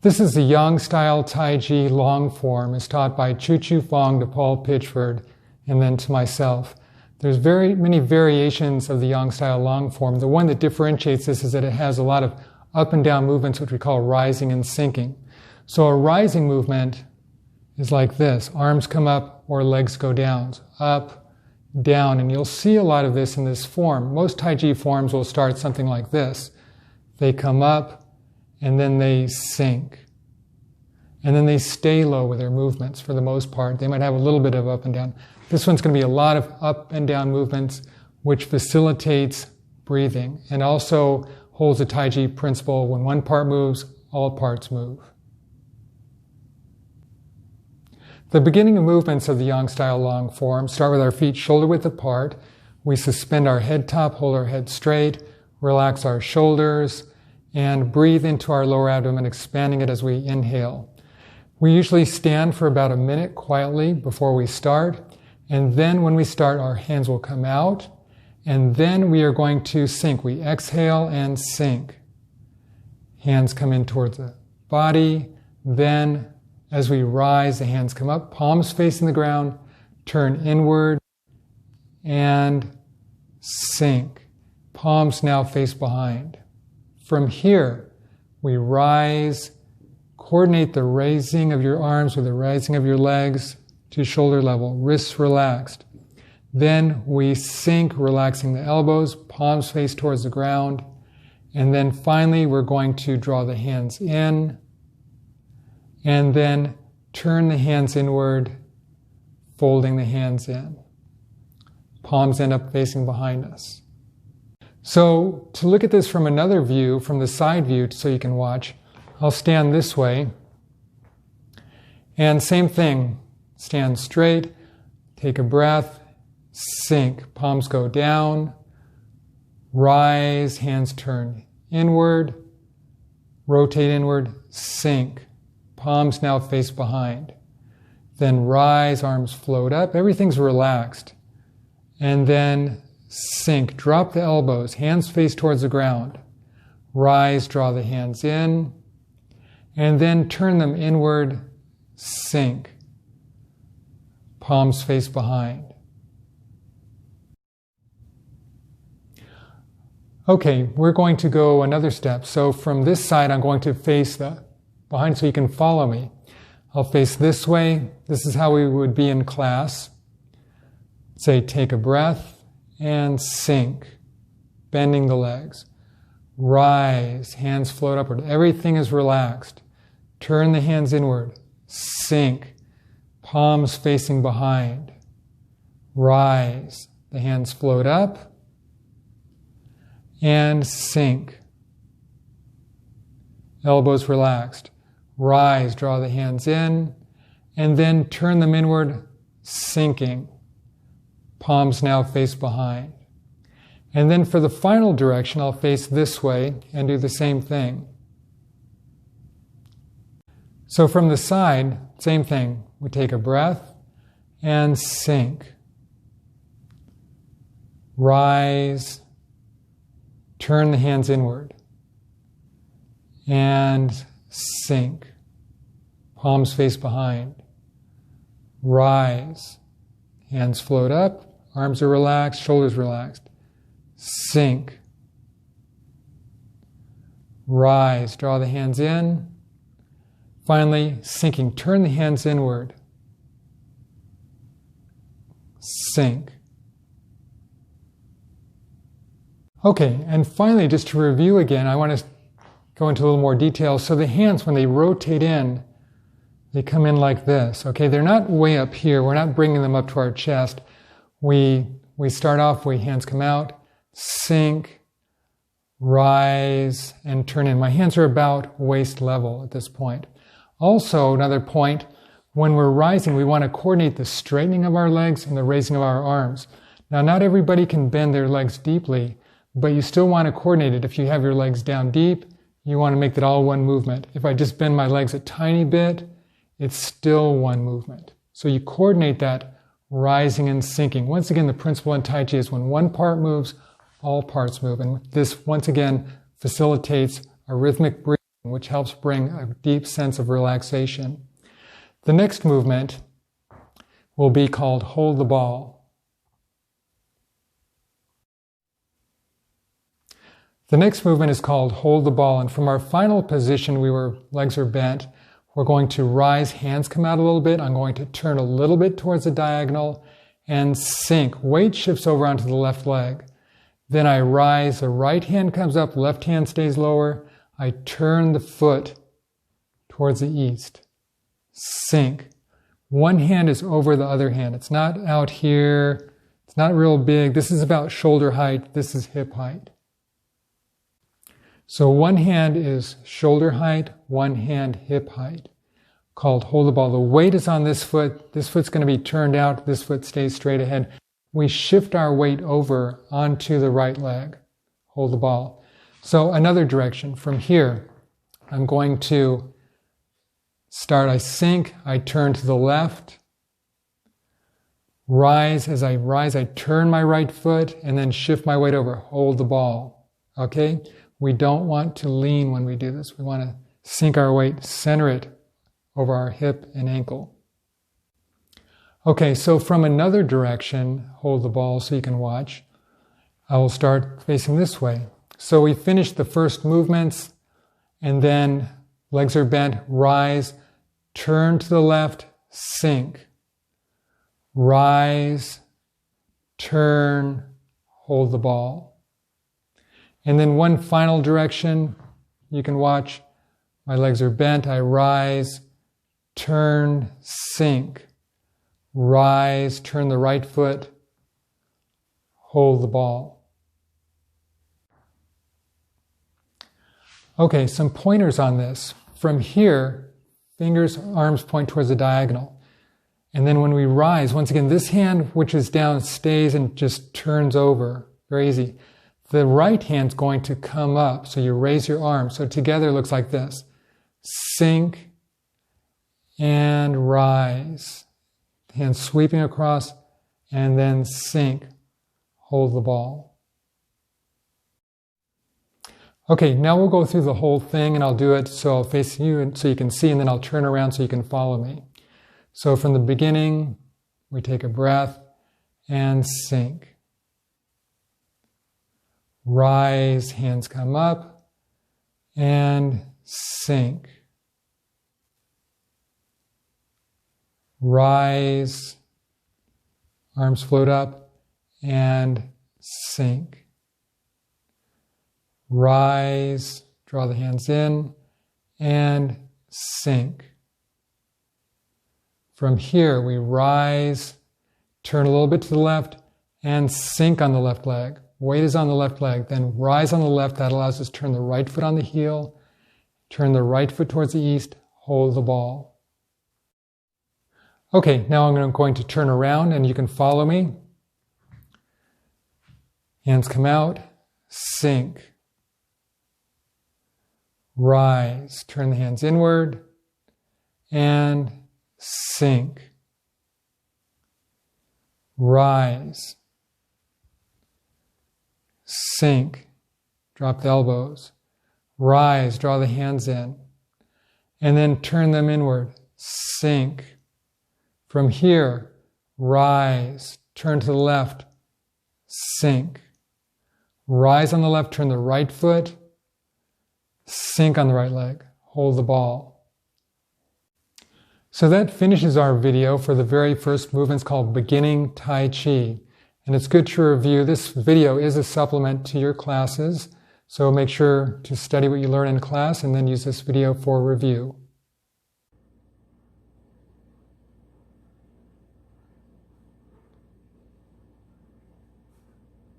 This is the Yang-style Tai Chi long form. It's taught by Zhu Chu Fang to Paul Pitchford and then to myself. There's very many variations of the Yang-style long form. The one that differentiates this is that it has a lot of up and down movements, which we call rising and sinking. So a rising movement is like this. Arms come up or legs go down. Up, down. And you'll see a lot of this in this form. Most Tai Chi forms will start something like this. They come up, and then they sink. And then they stay low with their movements for the most part. They might have a little bit of up and down. This one's going to be a lot of up and down movements, which facilitates breathing and also holds the Tai Chi principle: when one part moves, all parts move. The beginning of movements of the Yang-style long form start with our feet shoulder width apart. We suspend our head top, hold our head straight, relax our shoulders, and breathe into our lower abdomen, expanding it as we inhale. We usually stand for about a minute quietly before we start, and then when we start, our hands will come out, and then we are going to sink. We exhale and sink. Hands come in towards the body, then as we rise, the hands come up, palms facing the ground, turn inward, and sink. Palms now face behind. From here, we rise, coordinate the raising of your arms with the rising of your legs to shoulder level, wrists relaxed. Then we sink, relaxing the elbows, palms face towards the ground. And then finally, we're going to draw the hands in, and then turn the hands inward, folding the hands in. Palms end up facing behind us. So to look at this from another view, from the side view, so you can watch, I'll stand this way. And same thing, stand straight, take a breath, sink, palms go down, rise, hands turn inward, rotate inward, sink, palms now face behind. Then rise, arms float up, everything's relaxed. And then sink, drop the elbows, hands face towards the ground. Rise, draw the hands in, and then turn them inward, sink. Palms face behind. Okay, we're going to go another step. So from this side, I'm going to face the behind so you can follow me. I'll face this way. This is how we would be in class. Say, take a breath. And sink, bending the legs. Rise, hands float upward. Everything is relaxed. Turn the hands inward. Sink, palms facing behind. Rise, the hands float up. And sink. Elbows relaxed. Rise, draw the hands in. And then turn them inward, sinking. Palms now face behind. And then for the final direction, I'll face this way and do the same thing. So from the side, same thing. We take a breath and sink. Rise. Turn the hands inward. And sink. Palms face behind. Rise. Hands float up. Arms are relaxed, shoulders relaxed. Sink. Rise, draw the hands in. Finally, sinking, turn the hands inward. Sink. Okay, and finally, just to review again, I want to go into a little more detail. So the hands, when they rotate in, they come in like this. Okay, they're not way up here. We're not bringing them up to our chest. We start off, hands come out, sink, rise, and turn in. My hands are about waist level at this point. Also, another point, when we're rising, we want to coordinate the straightening of our legs and the raising of our arms. Now, not everybody can bend their legs deeply, but you still want to coordinate it. If you have your legs down deep, you want to make that all one movement. If I just bend my legs a tiny bit, it's still one movement. So you coordinate that rising and sinking. Once again, the principle in Tai Chi is when one part moves, all parts move. And this, once again, facilitates a rhythmic breathing which helps bring a deep sense of relaxation. The next movement will be called hold the ball. The next movement is called hold the ball, and from our final position, legs are bent, we're going to rise, hands come out a little bit. I'm going to turn a little bit towards the diagonal and sink. Weight shifts over onto the left leg. Then I rise, the right hand comes up, left hand stays lower. I turn the foot towards the east. Sink. One hand is over the other hand. It's not out here. It's not real big. This is about shoulder height. This is hip height. So one hand is shoulder height, one hand hip height, called hold the ball. The weight is on this foot. This foot's going to be turned out. This foot stays straight ahead. We shift our weight over onto the right leg. Hold the ball. So another direction. From here, I'm going to start. I sink. I turn to the left. Rise. As I rise, I turn my right foot and then shift my weight over. Hold the ball. Okay? We don't want to lean when we do this. We want to sink our weight, center it over our hip and ankle. Okay, so from another direction, hold the ball so you can watch. I will start facing this way. So we finished the first movements, and then legs are bent, rise, turn to the left, sink. Rise, turn, hold the ball. And then one final direction, you can watch. My legs are bent, I rise, turn, sink. Rise, turn the right foot, hold the ball. Okay, some pointers on this. From here, fingers, arms point towards the diagonal. And then when we rise, once again, this hand, which is down, stays and just turns over. Very easy. The right hand's going to come up, so you raise your arm. So together it looks like this. Sink and rise. Hand sweeping across and then sink. Hold the ball. Okay, now we'll go through the whole thing and I'll do it so I'll face you so you can see, and then I'll turn around so you can follow me. So from the beginning, we take a breath and sink. Rise, hands come up, and sink. Rise, arms float up, and sink. Rise, draw the hands in, and sink. From here, we rise, turn a little bit to the left, and sink on the left leg. Weight is on the left leg, then rise on the left. That allows us to turn the right foot on the heel, turn the right foot towards the east, hold the ball. Okay, now I'm going to turn around and you can follow me. Hands come out, sink. Rise, turn the hands inward, and sink. Rise. Sink, drop the elbows, rise, draw the hands in, and then turn them inward, sink. From here, rise, turn to the left, sink. Rise on the left, turn the right foot, sink on the right leg, hold the ball. So that finishes our video for the very first movement. It's called Beginning Tai Chi. And it's good to review. This video is a supplement to your classes, so make sure to study what you learn in class and then use this video for review.